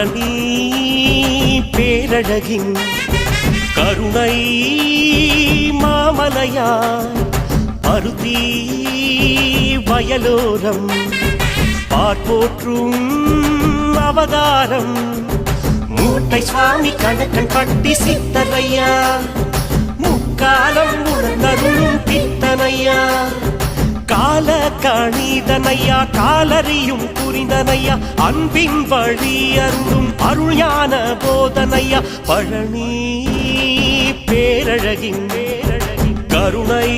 பழனி பேரழகின் கருணை மாமலையாய் பருத்தி வயலோரம் பார்ப்போற்றும் அவதாரம் மூட்டை சுவாமி கணக்கன் பட்டி சித்தரையா முக்காலம் உணர்ந்தருளும் பித்தனையா கால கணிதனையா காலறியும் புரிந்தனையா அன்பின் வழி அருளும் அருள்ஞான போதனையா பழனி பேரழகின் கருணை